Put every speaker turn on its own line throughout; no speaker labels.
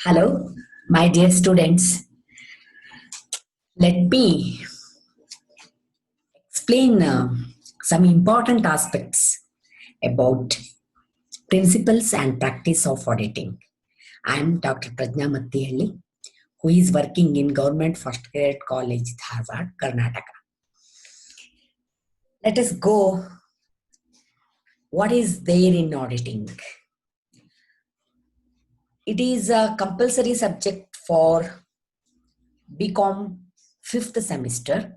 Hello, my dear students. Let me explain some important aspects about principles and practice of auditing. I am Dr. Prajna Mattihalli, who is working in Government First Grade College, Dharwad, Karnataka. Let us go. What is there in auditing? It is a compulsory subject for BCom 5th semester.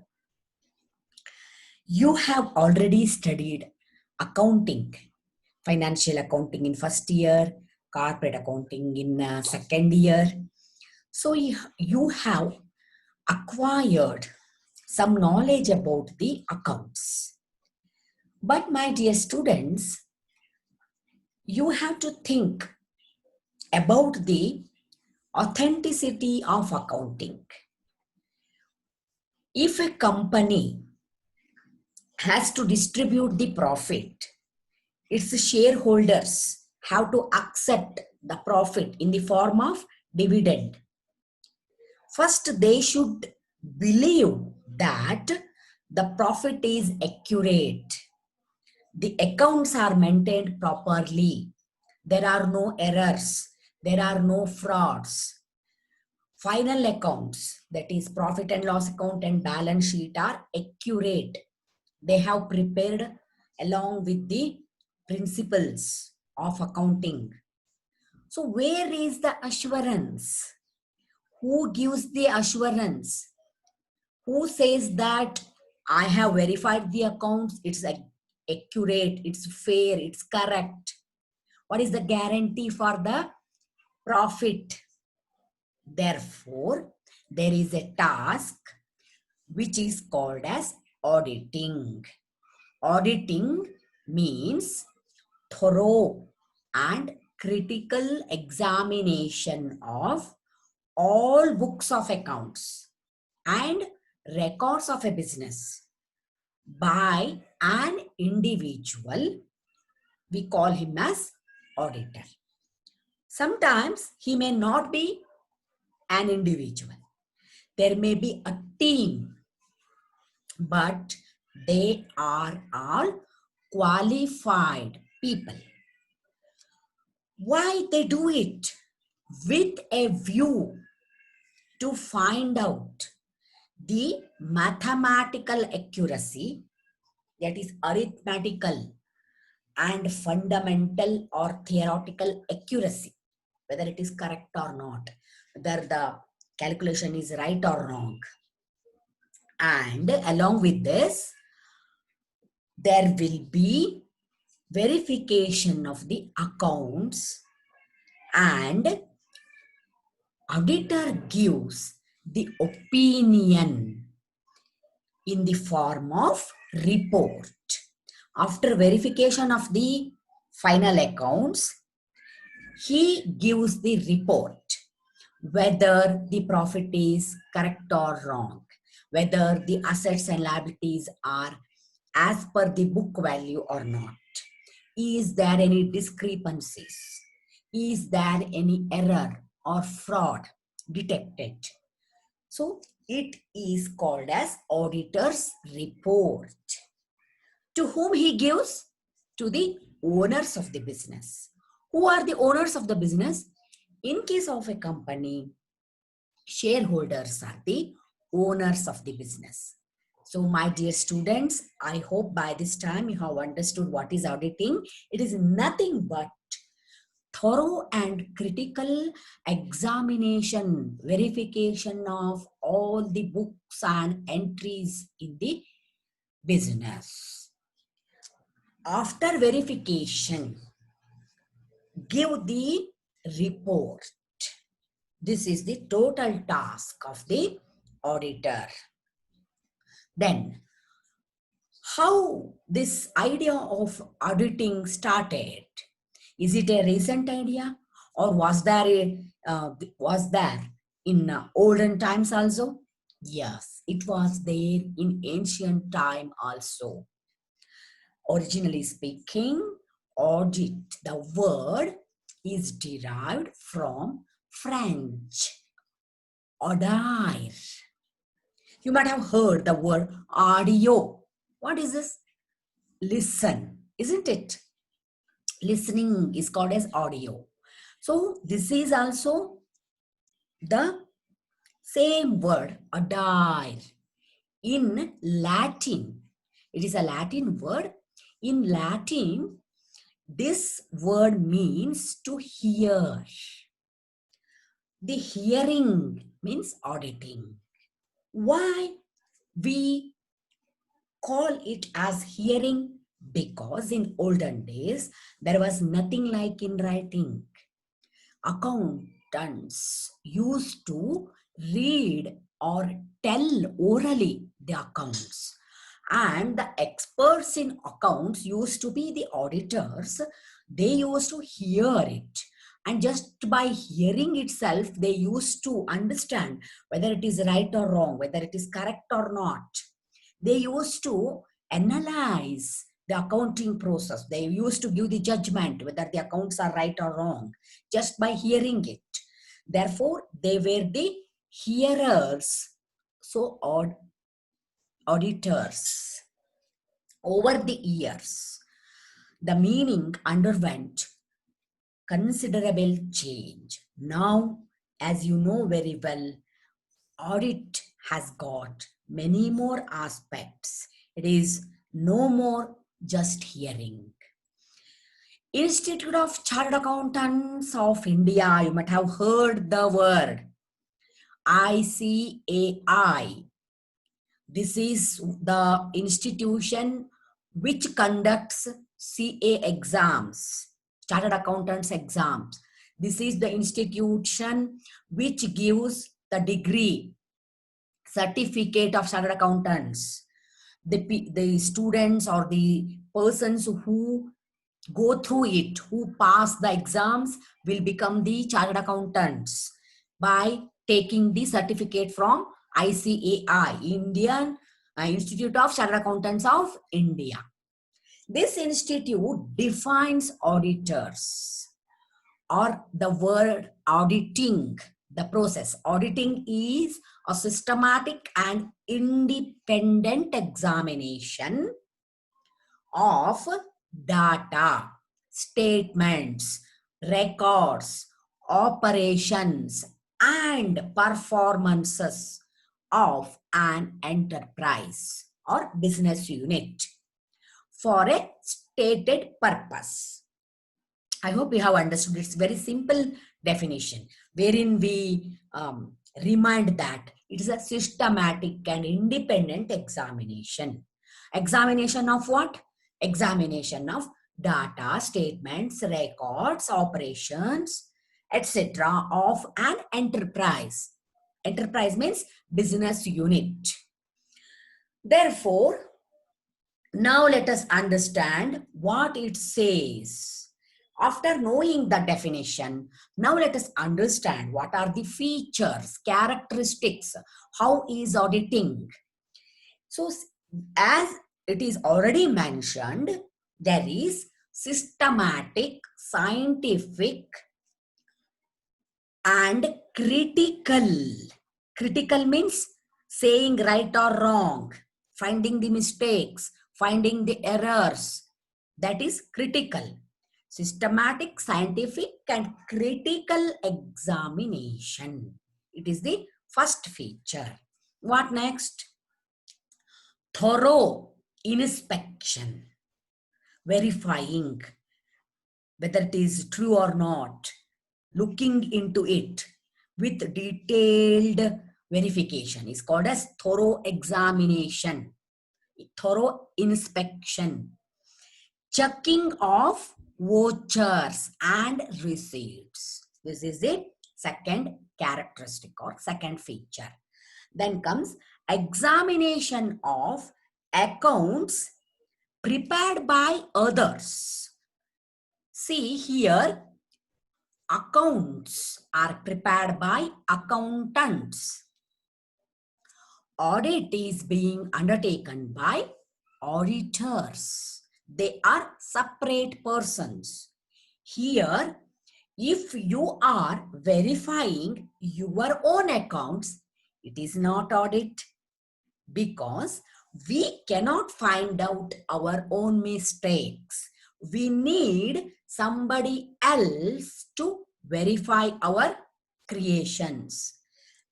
You have already studied accounting, financial accounting in first year, corporate accounting in second year. So you have acquired some knowledge about the accounts. But my dear students, you have to think about the authenticity of accounting. If a company has to distribute the profit, its shareholders have to accept the profit in the form of dividend. First, they should believe that the profit is accurate. The accounts are maintained properly. There are no errors. There are no frauds. Final accounts, that is profit and loss account and balance sheet, are accurate. They have prepared along with the principles of accounting. So where is the assurance? Who gives the assurance? Who says that I have verified the accounts, it's accurate, it's fair, it's correct? What is the guarantee for the profit? Therefore, there is a task which is called as auditing. Auditing means thorough and critical examination of all books of accounts and records of a business by an individual. We call him as auditor. Sometimes he may not be an individual. There may be a team, but they are all qualified people. Why they do it? With a view to find out the mathematical accuracy, that is arithmetical and fundamental or theoretical accuracy, whether it is correct or not, whether the calculation is right or wrong. And along with this, there will be verification of the accounts, and auditor gives the opinion in the form of report. After verification of the final accounts, he gives the report whether the profit is correct or wrong, whether the assets and liabilities are as per the book value or not. Is there any discrepancies? Is there any error or fraud detected? So it is called as auditor's report. To whom he gives? To the owners of the business. Who are the owners of the business? In case of a company, shareholders are the owners of the business. So my dear students, I hope by this time you have understood what is auditing. It is nothing but thorough and critical examination, verification of all the books and entries in the business. After verification, give the report. This is the total task of the auditor. Then, how this idea of auditing started? Is it a recent idea, or was there in olden times also? Yes, it was there in ancient time also. Originally speaking, audit, the word is derived from French, audir. You might have heard the word audio. What is this? Listen, isn't it? Listening is called as audio. So this is also the same word, audir. In Latin, it is a Latin word. In Latin, this word means to hear. The hearing means auditing. Why we call it as hearing? Because in olden days, there was nothing like in writing. Accountants used to read or tell orally the accounts, and the experts in accounts used to be the auditors. They used to hear it, and just by hearing itself they used to understand whether it is right or wrong, whether it is correct or not. They used to analyze the accounting process. They used to give the judgment whether the accounts are right or wrong just by hearing it. Therefore, they were the hearers, so auditors. Over the years, the meaning underwent considerable change. Now, as you know very well, audit has got many more aspects. It is no more just hearing. Institute of Chartered Accountants of India, you might have heard the word ICAI. This is the institution which conducts CA exams, Chartered Accountants exams. This is the institution which gives the degree, certificate of Chartered Accountants. The students or the persons who go through it, who pass the exams, will become the Chartered Accountants by taking the certificate from ICAI, Indian Institute of Chartered Accountants of India. This institute defines auditors, or the word auditing, the process. Auditing is a systematic and independent examination of data, statements, records, operations, and performances of an enterprise or business unit for a stated purpose. I hope you have understood. It's very simple definition wherein we remind that it is a systematic and independent examination. Examination of what? Examination of data, statements, records, operations, etc. of an enterprise. Enterprise means business unit. Therefore, now let us understand what it says. After knowing the definition, now let us understand what are the features, characteristics, how is auditing. So, as it is already mentioned, there is systematic, scientific, and critical. Critical means saying right or wrong, finding the mistakes, finding the errors. That is critical. Systematic, scientific, and critical examination. It is the first feature. What next? Thorough inspection, verifying whether it is true or not, looking into it with detailed verification is called as thorough examination, thorough inspection. Checking of vouchers and receipts. This is the second characteristic or second feature. Then comes examination of accounts prepared by others. See here, accounts are prepared by accountants. Audit is being undertaken by auditors. They are separate persons. Here, If you are verifying your own accounts, it is not audit, because we cannot find out our own mistakes. We need somebody else to verify our creations.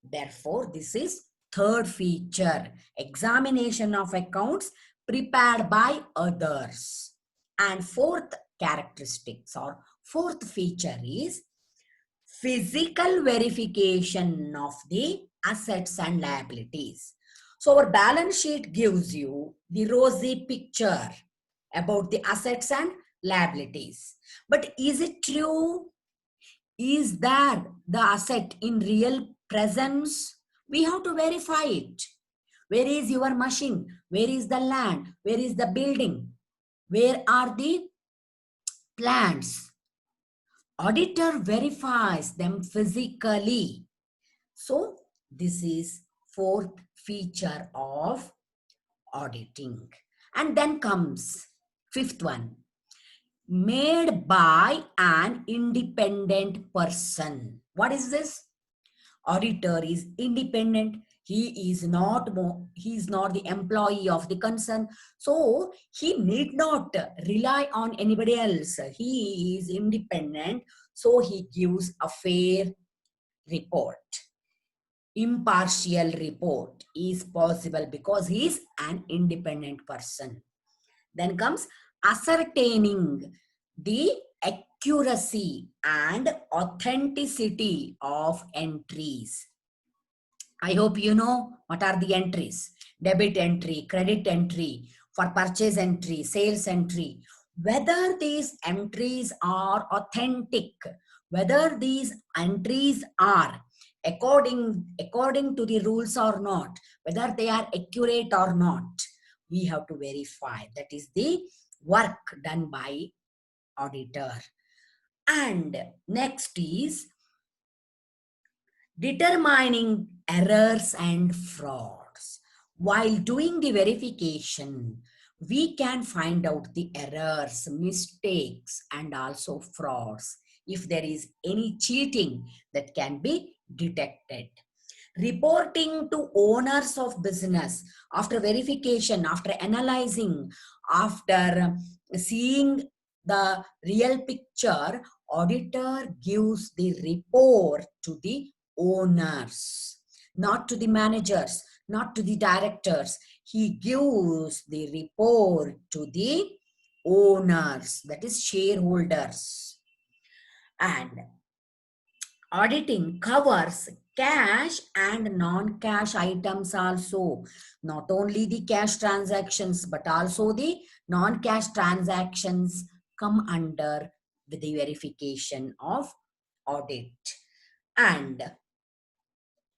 Therefore, this is third feature, examination of accounts prepared by others. And fourth characteristics or fourth feature is physical verification of the assets and liabilities. So our balance sheet gives you the rosy picture about the assets and liabilities. But is it true? Is there the asset in real presence? We have to verify it. Where is your machine? Where is the land? Where is the building? Where are the plants? Auditor verifies them physically. So this is fourth feature of auditing. And then comes fifth one, made by an independent person. What is this? Auditor is independent. He is not the employee of the concern, so he need not rely on anybody else. He is independent, so he gives a fair report. Impartial report is possible because he is an independent person. Then comes ascertaining the accuracy and authenticity of entries. I hope you know what are the entries. Debit entry, credit entry, for purchase entry, sales entry. Whether these entries are authentic, whether these entries are according to the rules or not, whether they are accurate or not, we have to verify. That is the work done by auditor. And next is determining errors and frauds. While doing the verification, we can find out the errors, mistakes, and also frauds. If there is any cheating, that can be detected. Reporting to owners of business after verification, after analyzing, after seeing the real picture, auditor gives the report to the owners, not to the managers, not to the directors. He gives the report to the owners, that is shareholders. And auditing covers cash and non-cash items also. Not only the cash transactions, but also the non-cash transactions come under the verification of audit. And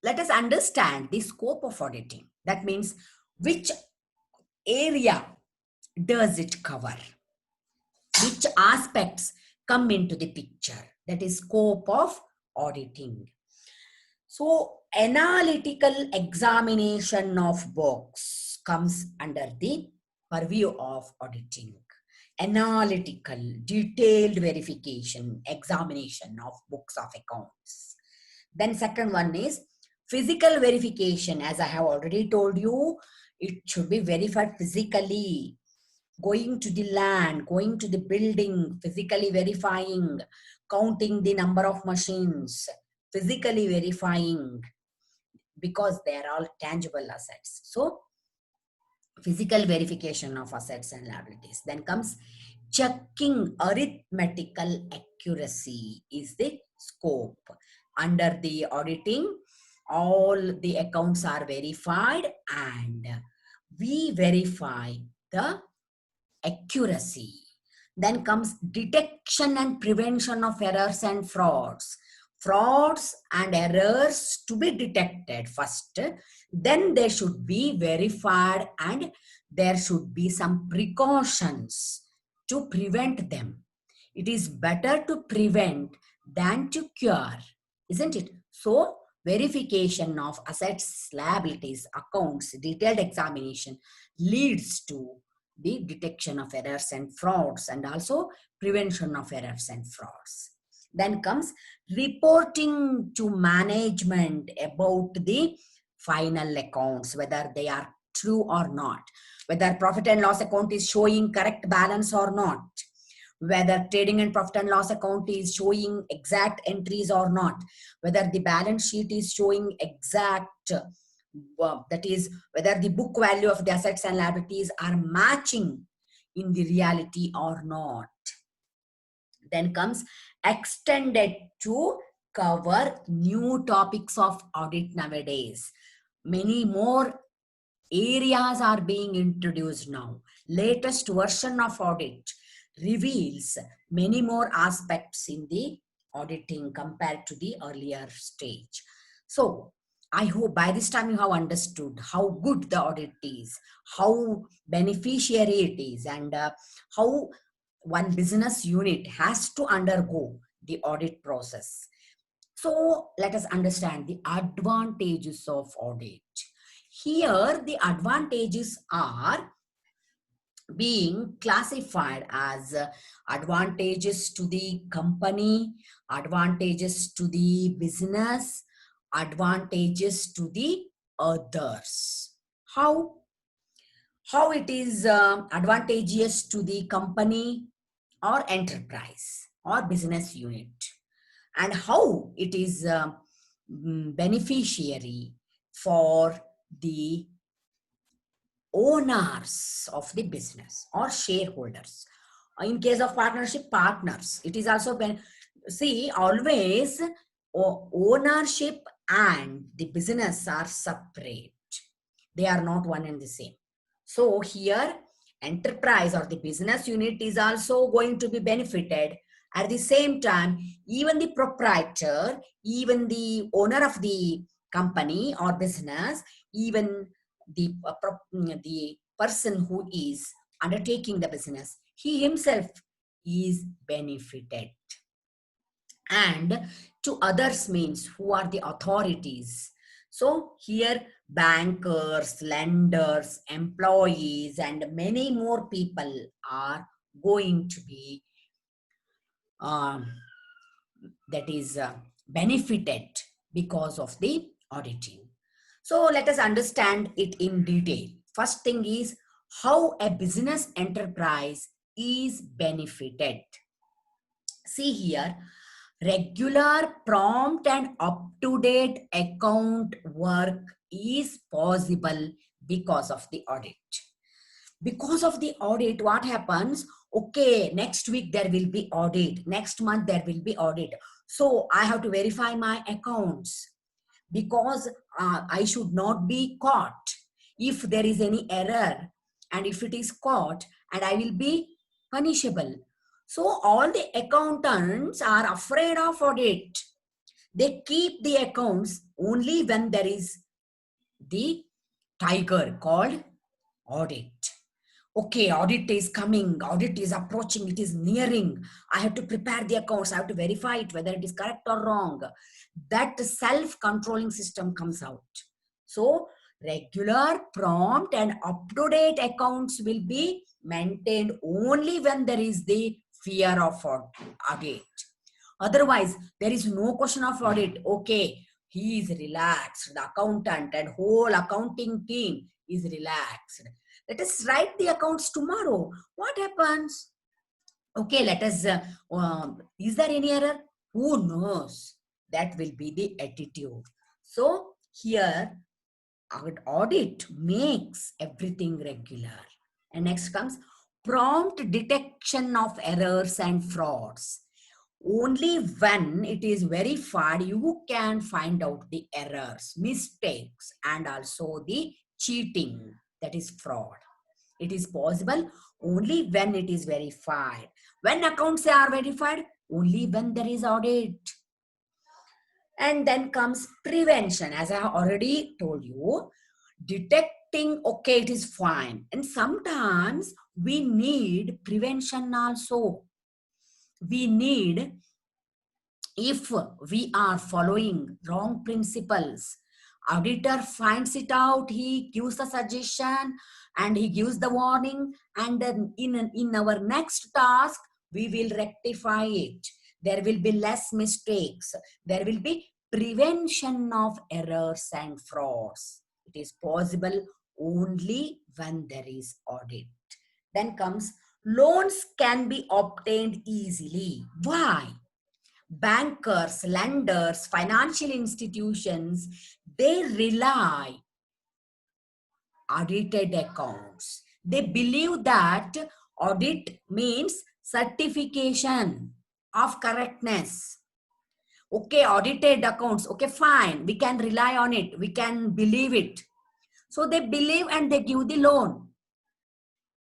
let us understand the scope of auditing. That means which area does it cover? Which aspects come into the picture? That is scope of auditing. So analytical examination of books comes under the purview of auditing. Analytical, detailed verification, examination of books of accounts. Then second one is physical verification. As I have already told you, it should be verified physically. Going to the land, going to the building, physically verifying, counting the number of machines, physically verifying, because they are all tangible assets. So physical verification of assets and liabilities. Then comes checking arithmetical accuracy is the scope. Under the auditing, all the accounts are verified and we verify the accuracy. Then comes detection and prevention of errors and frauds. Frauds and errors to be detected first, then they should be verified and there should be some precautions to prevent them. It is better to prevent than to cure, isn't it? So, verification of assets, liabilities, accounts, detailed examination leads to the detection of errors and frauds and also prevention of errors and frauds. Then comes reporting to management about the final accounts, whether they are true or not, whether profit and loss account is showing correct balance or not, whether trading and profit and loss account is showing exact entries or not, whether the balance sheet is showing exact, that is, whether the book value of the assets and liabilities are matching in the reality or not. Then comes extended to cover new topics of audit nowadays. Many more areas are being introduced now. Latest version of audit reveals many more aspects in the auditing compared to the earlier stage. So I hope by this time you have understood how good the audit is, how beneficiary it is, and how one business unit has to undergo the audit process. So let us understand the advantages of audit. Here, the advantages are being classified as advantages to the company, advantages to the business, advantages to the others. How it is advantageous to the company or enterprise or business unit, and how it is beneficiary for the owners of the business or shareholders. In case of partnership, partners, it is also see, always ownership and the business are separate. They are not one and the same. So here enterprise or the business unit is also going to be benefited. At the same time, even the proprietor, even the owner of the company or business, even the person who is undertaking the business, he himself is benefited. And to others means who are the authorities. So here bankers, lenders, employees, and many more people are going to be that is benefited because of the auditing. So let us understand it in detail. First thing is how a business enterprise is benefited. See here, regular, prompt, and up-to-date account work is possible because of the audit. Because of the audit, what happens? Okay, next week there will be audit. Next month there will be audit. So I have to verify my accounts because I should not be caught if there is any error, and if it is caught, and I will be punishable. So all the accountants are afraid of audit. They keep the accounts only when there is the tiger called audit. Okay, audit is coming, audit is approaching, it is nearing. I have to prepare the accounts, I have to verify it whether it is correct or wrong. That self-controlling system comes out. So regular, prompt, and up-to-date accounts will be maintained only when there is the fear of audit. Otherwise, there is no question of audit. Okay, he is relaxed. The accountant and whole accounting team is relaxed. Let us write the accounts tomorrow. What happens? Okay, let us, is there any error? Who knows? That will be the attitude. So here, audit makes everything regular. And next comes prompt detection of errors and frauds. Only when it is verified, you can find out the errors, mistakes, and also the cheating, that is fraud. It is possible only when it is verified. When accounts are verified, only when there is audit. And then comes prevention. As I already told you, detecting, okay, it is fine. And sometimes we need prevention also. We need, if we are following wrong principles, auditor finds it out, he gives the suggestion and he gives the warning, and then in our next task we will rectify it. There will be less mistakes. There will be prevention of errors and frauds. It is possible only when there is audit. Then comes loans can be obtained easily. Why? Bankers, lenders, financial institutions, they rely audited accounts. They believe that audit means certification of correctness. Okay, audited accounts. Okay, fine. We can rely on it. We can believe it. So they believe and they give the loan.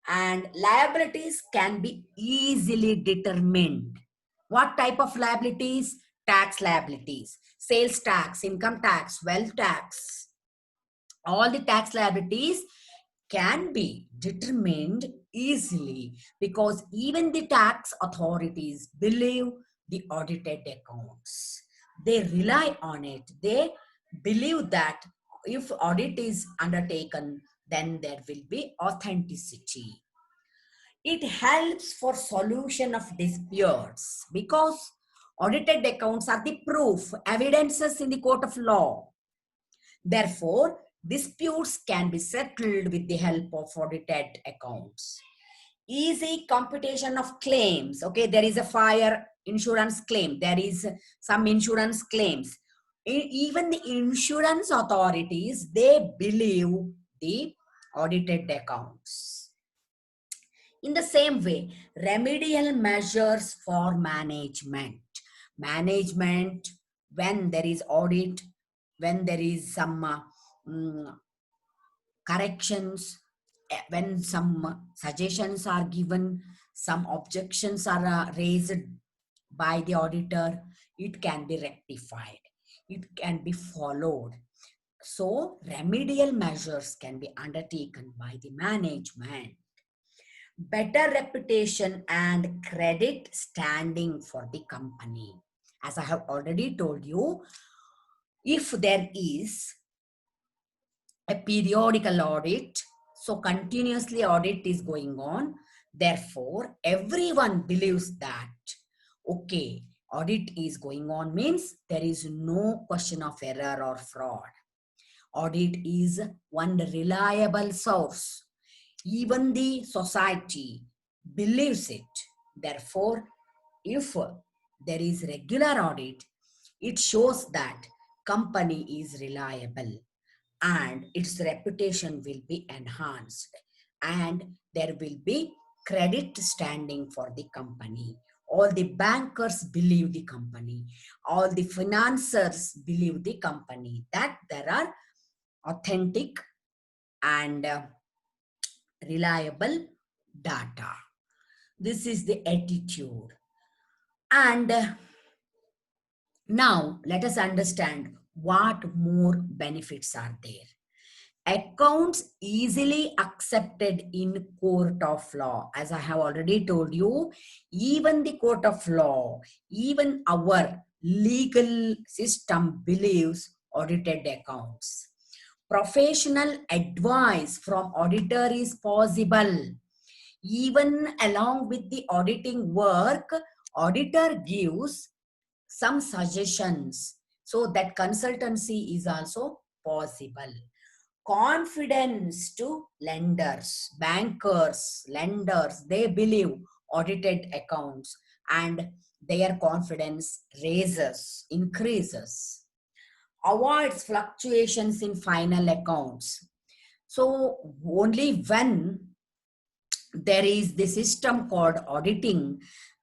And liabilities can be easily determined. What type of liabilities? Tax liabilities, sales tax, income tax, wealth tax. All the tax liabilities can be determined easily because even the tax authorities believe the audited accounts. They rely on it. They believe that if audit is undertaken, then there will be authenticity. It helps for solution of disputes because audited accounts are the proof, evidences in the court of law. Therefore, disputes can be settled with the help of audited accounts. Easy computation of claims. Okay, there is a fire insurance claim. There is some insurance claims. Even the insurance authorities, they believe the audited accounts. In the same way, remedial measures for management. Management, when there is audit, when there is some corrections, when some suggestions are given, some objections are raised by the auditor, it can be rectified. It can be followed. So, remedial measures can be undertaken by the management. Better reputation and credit standing for the company. As I have already told you, if there is a periodical audit, so continuously audit is going on, therefore everyone believes that, okay, audit is going on means there is no question of error or fraud. Audit is one reliable source. Even the society believes it. Therefore, if there is regular audit, it shows that company is reliable and its reputation will be enhanced and there will be credit standing for the company. All the bankers believe the company. All the financiers believe the company that there are authentic and reliable data. This is the attitude. And now let us understand what more benefits are there. Accounts easily accepted in court of law. As I have already told you, even the court of law, even our legal system believes audited accounts. Professional advice from auditor is possible. Even along with the auditing work, auditor gives some suggestions. So that consultancy is also possible. Confidence to lenders, bankers, lenders, they believe audited accounts and their confidence raises, increases. Avoids fluctuations in final accounts. So only when there is the system called auditing,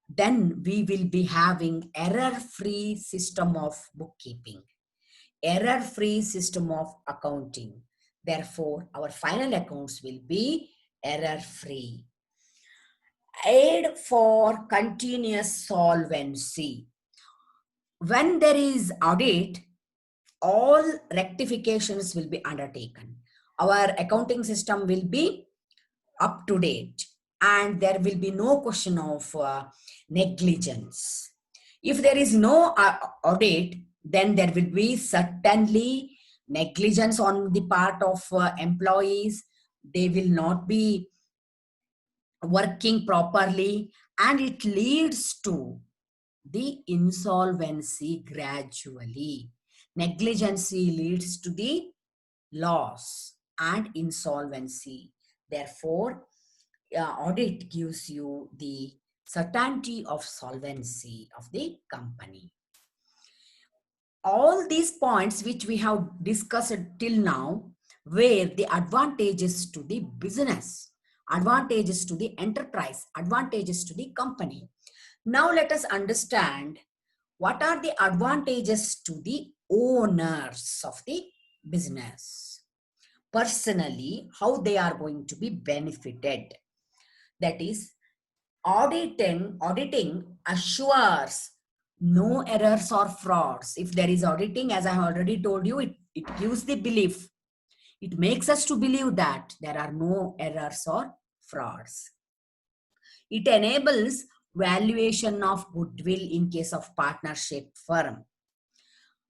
then we will be having error-free system of bookkeeping, error-free system of accounting. Therefore, our final accounts will be error-free. Aid for continuous solvency. When there is audit, all rectifications will be undertaken. Our accounting system will be up to date and there will be no question of negligence. If there is no audit, then there will be certainly negligence on the part of employees. They will not be working properly and it leads to the insolvency gradually. Negligency leads to the loss and insolvency. Therefore, audit gives you the certainty of solvency of the company. All these points which we have discussed till now were the advantages to the business, advantages to the enterprise, advantages to the company. Now let us understand what are the advantages to the owners of the business. Personally, how they are going to be benefited. That is, auditing assures no errors or frauds. If there is auditing, as I have already told you, it gives the belief. It makes us to believe that there are no errors or frauds. It enables valuation of goodwill in case of partnership firm.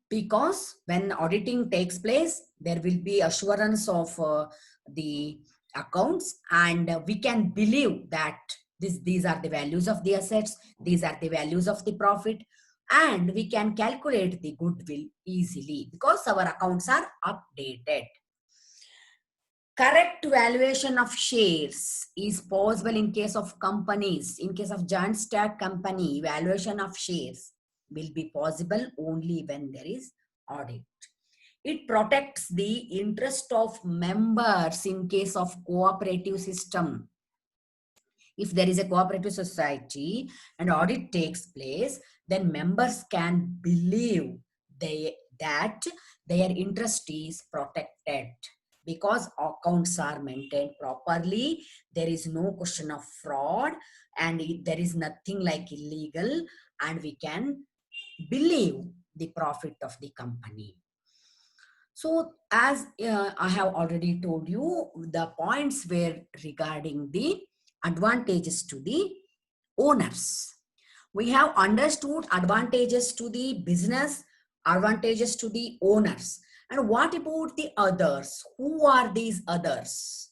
Because when auditing takes place, there will be assurance of the accounts, and we can believe that these are the values of the assets, these are the values of the profit, and we can calculate the goodwill easily because our accounts are updated. Correct valuation of shares is possible in case of companies. In case of joint stock company, valuation of shares will be possible only when there is audit. It protects the interest of members in case of cooperative system. If there is a cooperative society and audit takes place, then members can believe that their interest is protected because accounts are maintained properly. There is no question of fraud, and there is nothing like illegal, and we can believe the profit of the company. So as I have already told you, the points were regarding the advantages to the owners. We have understood advantages to the business, advantages to the owners. And what about the others? Who are these others?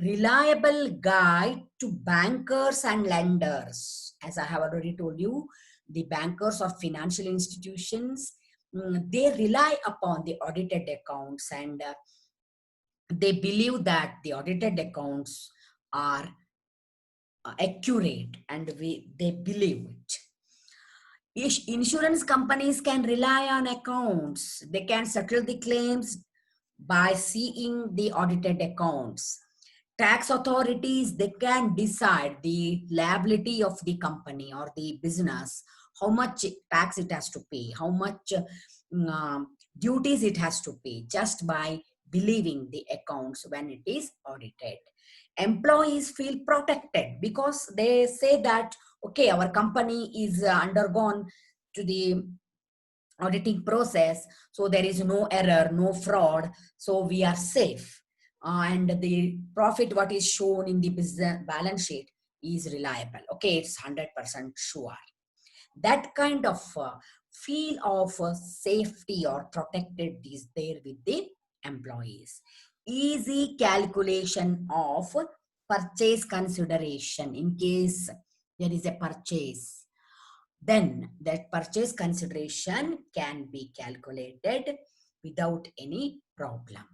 Reliable guide to bankers and lenders. As I have already told you, the bankers of financial institutions, they rely upon the audited accounts, and they believe that the audited accounts are accurate, and they believe it. Insurance companies can rely on accounts. They can settle the claims by seeing the audited accounts. Tax authorities, they can decide the liability of the company or the business, how much tax it has to pay, how much duties it has to pay, just by believing the accounts when it is audited. Employees feel protected because they say that, okay, our company is undergone to the auditing process, so there is no error, no fraud, so we are safe. And the profit what is shown in the business balance sheet is reliable. Okay, it's 100% sure. That kind of feel of safety or protected is there with the employees. Easy calculation of purchase consideration. In case there is a purchase, then that purchase consideration can be calculated without any problem.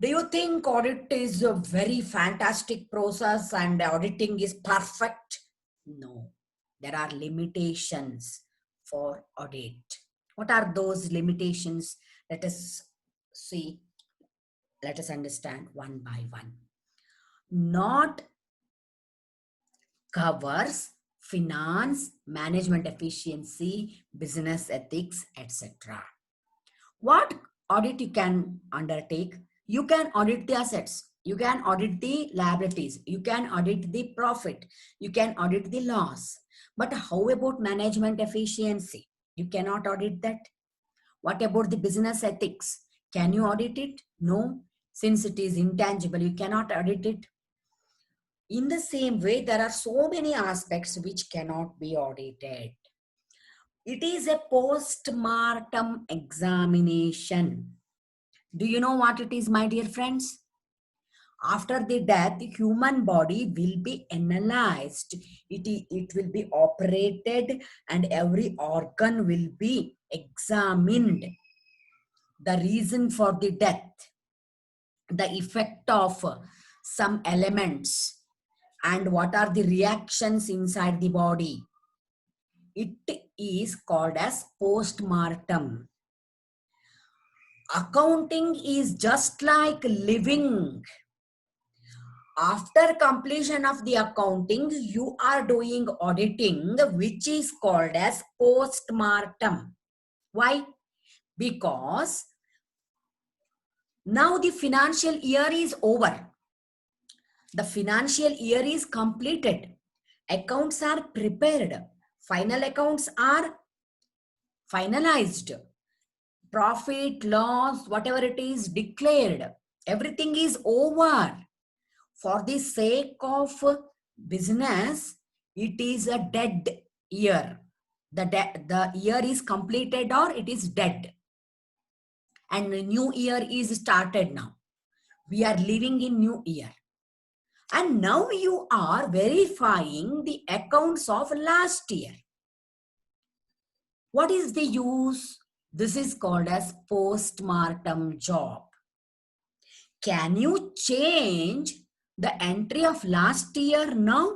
Do you think audit is a very fantastic process and auditing is perfect? No, there are limitations for audit. What are those limitations? Let us see, let us understand one by one. Not covers finance, management efficiency, business ethics, etc. What audit you can undertake? You can audit the assets, you can audit the liabilities, you can audit the profit, you can audit the loss. But how about management efficiency? You cannot audit that. What about the business ethics? Can you audit it? No, since it is intangible, you cannot audit it. In the same way, there are so many aspects which cannot be audited. It is a post-mortem examination. Do you know what it is, my dear friends? After the death, the human body will be analyzed. It will be operated and every organ will be examined. The reason for the death, the effect of some elements, and what are the reactions inside the body. It is called as post-mortem. Accounting is just like living. After completion of the accounting, you are doing auditing, which is called as post-mortem. Why? Because now the financial year is over. The financial year is completed. Accounts are prepared. Final accounts are finalized. Profit, loss, whatever it is declared. Everything is over. For the sake of business, it is a dead year. The year is completed or it is dead. And the new year is started now. We are living in new year. And now you are verifying the accounts of last year. What is the use? This is called as post-mortem job. Can you change the entry of last year now?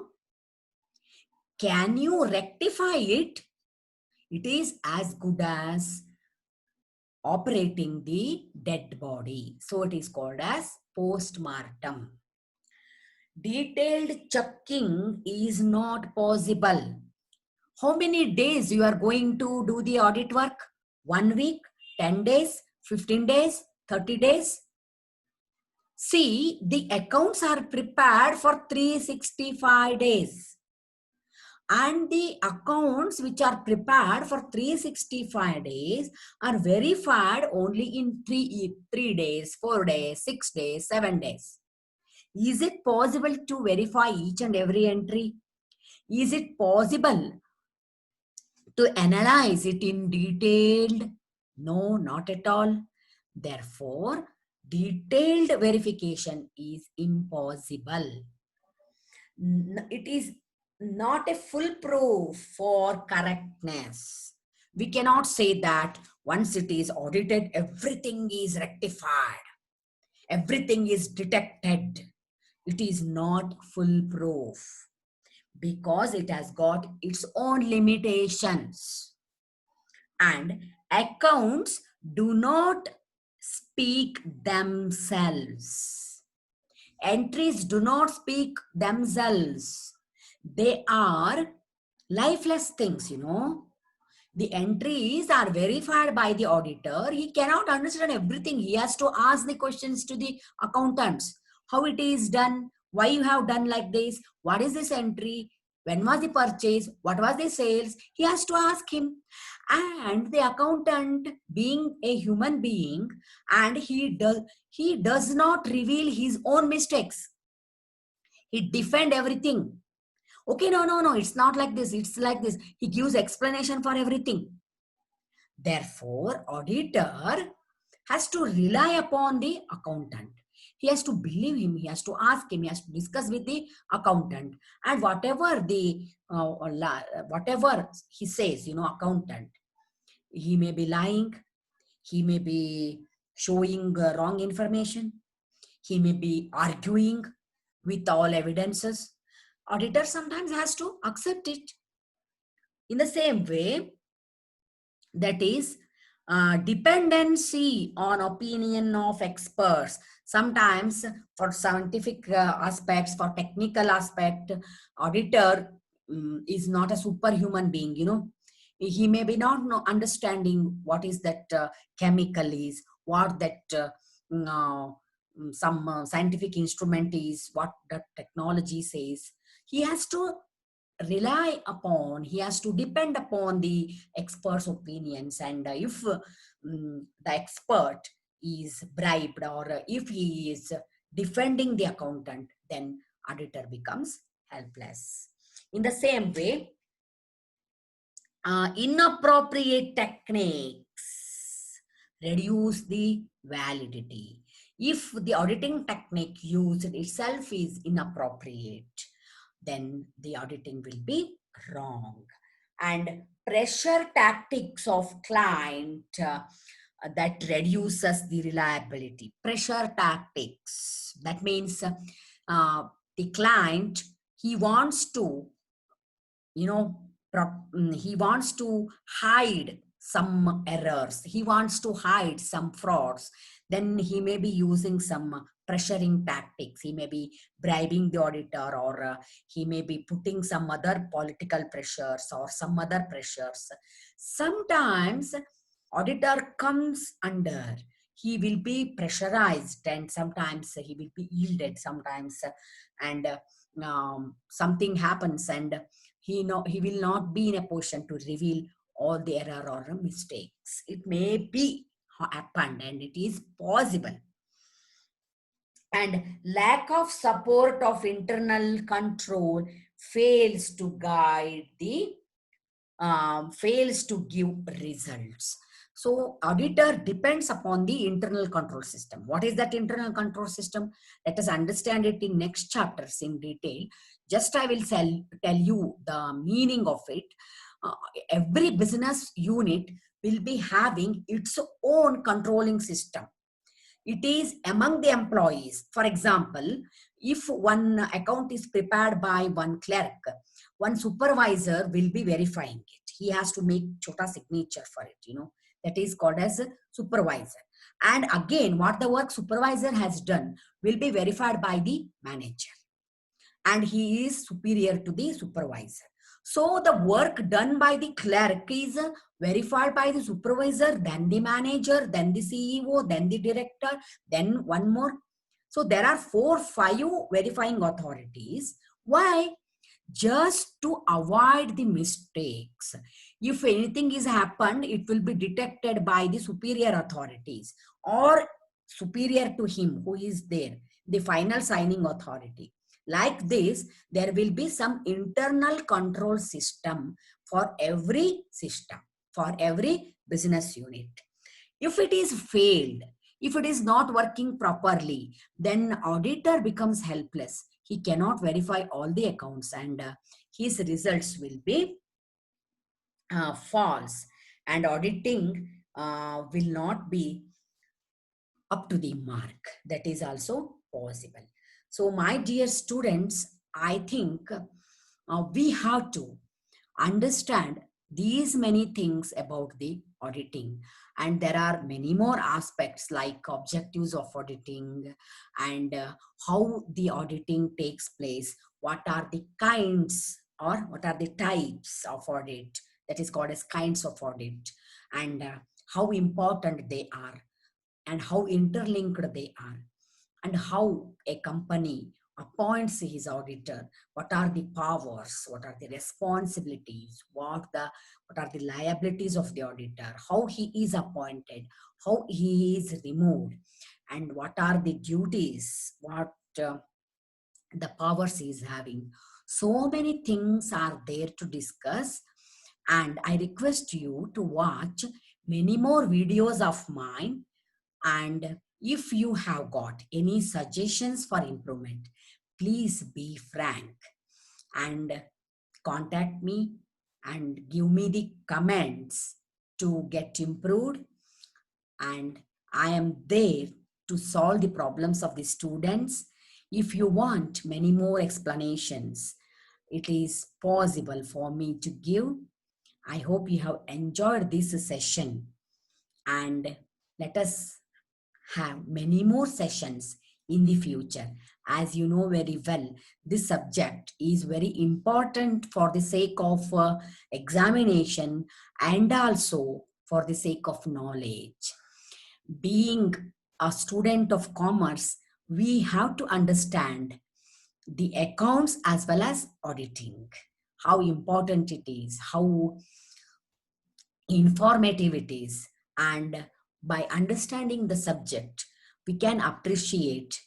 Can you rectify it? It is as good as operating the dead body. So it is called as post-mortem. Detailed checking is not possible. How many days you are going to do the audit work? 1 week, 10 days, 15 days, 30 days? See, the accounts are prepared for 365 days. And the accounts which are prepared for 365 days are verified only in 3 days, 4 days, 6 days, 7 days. Is it possible to verify each and every entry? Is it possible to analyze it in detail? No, not at all. Therefore, detailed verification is impossible. It is not a full proof for correctness. We cannot say that once it is audited, everything is rectified, everything is detected. It is not full proof because it has got its own limitations. And accounts do not speak themselves. Entries do not speak themselves. They are lifeless things, you know. The entries are verified by the auditor. He cannot understand everything. He has to ask the questions to the accountants. How it is done? Why you have done like this? What is this entry? When was the purchase? What was the sales? He has to ask him. And the accountant, being a human being, and he does not reveal his own mistakes. He defend everything. Okay, no, it's not like this. It's like this. He gives explanation for everything. Therefore, auditor has to rely upon the accountant. He has to believe him. He has to ask him. He has to discuss with the accountant. And whatever whatever he says, you know, accountant, he may be lying. He may be showing wrong information. He may be arguing with all evidences. Auditor sometimes has to accept it. In the same way, that is dependency on opinion of experts. Sometimes for scientific aspects, for technical aspect, auditor is not a superhuman being, you know. He may be not understanding what is that chemical is, what that some scientific instrument is, what the technology says. He has to rely upon, he has to depend upon the expert's opinions. And if the expert is bribed, or if he is defending the accountant, then auditor becomes helpless. In the same way, inappropriate techniques reduce the validity. If the auditing technique used itself is inappropriate, then the auditing will be wrong. And pressure tactics of client that reduces the reliability. Pressure tactics, that means the client, he wants to, you know, he wants to hide some errors, he wants to hide some frauds, then he may be using some pressuring tactics. He may be bribing the auditor, or he may be putting some other political pressures or some other pressures. Sometimes auditor comes under, he will be pressurized, and sometimes he will be yielded sometimes, and something happens, and he will not be in a position to reveal all the error or mistakes. It may be happened, and it is possible. And lack of support of internal control fails to guide the fails to give results. So auditor depends upon the internal control system. What is that internal control system? Let us understand it in next chapters in detail. Just I will tell you the meaning of it. Every business unit will be having its own controlling system. It is among the employees. For example, if one account is prepared by one clerk, one supervisor will be verifying it. He has to make chota signature for it, that is called as a supervisor. And again, what the work supervisor has done will be verified by the manager, and he is superior to the supervisor. So the work done by the clerk is verified by the supervisor, then the manager, then the CEO, then the director, then one more. So there are 4-5 verifying authorities. Why? Just to avoid the mistakes. If anything is happened, it will be detected by the superior authorities or superior to him who is there, the final signing authority. Like this, there will be some internal control system for every system, for every business unit. If it is failed, if it is not working properly, then auditor becomes helpless. He cannot verify all the accounts, and his results will be false, and auditing will not be up to the mark. That is also possible. So my dear students, I think we have to understand these many things about the auditing, and there are many more aspects like objectives of auditing, and how the auditing takes place, what are the kinds or what are the types of audit, that is called as kinds of audit, and how important they are, and how interlinked they are, and how a company appoints his auditor, what are the powers, what are the responsibilities, what are the liabilities of the auditor, how he is appointed, how he is removed, and what are the duties, what the powers he is having. So many things are there to discuss, and I request you to watch many more videos of mine. And if you have got any suggestions for improvement, please be frank and contact me and give me the comments to get improved. And I am there to solve the problems of the students. If you want many more explanations, it is possible for me to give. I hope you have enjoyed this session, and let us have many more sessions in the future. As you know very well, this subject is very important for the sake of examination, and also for the sake of knowledge. Being a student of commerce, we have to understand the accounts as well as auditing, how important it is, how informative it is, and by understanding the subject, we can appreciate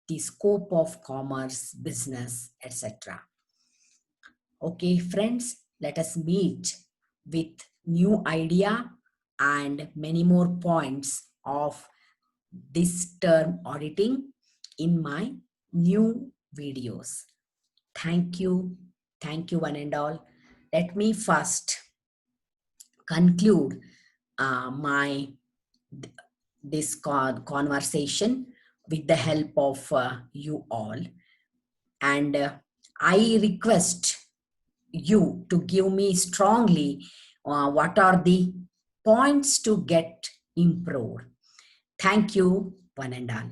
the scope of commerce, business, etc. Okay, friends, let us meet with new idea and many more points of this term auditing in my new videos. Thank you. Thank you, one and all. Let me first conclude my this conversation with the help of you all, and I request you to give me strongly what are the points to get improved. Thank you, one and all.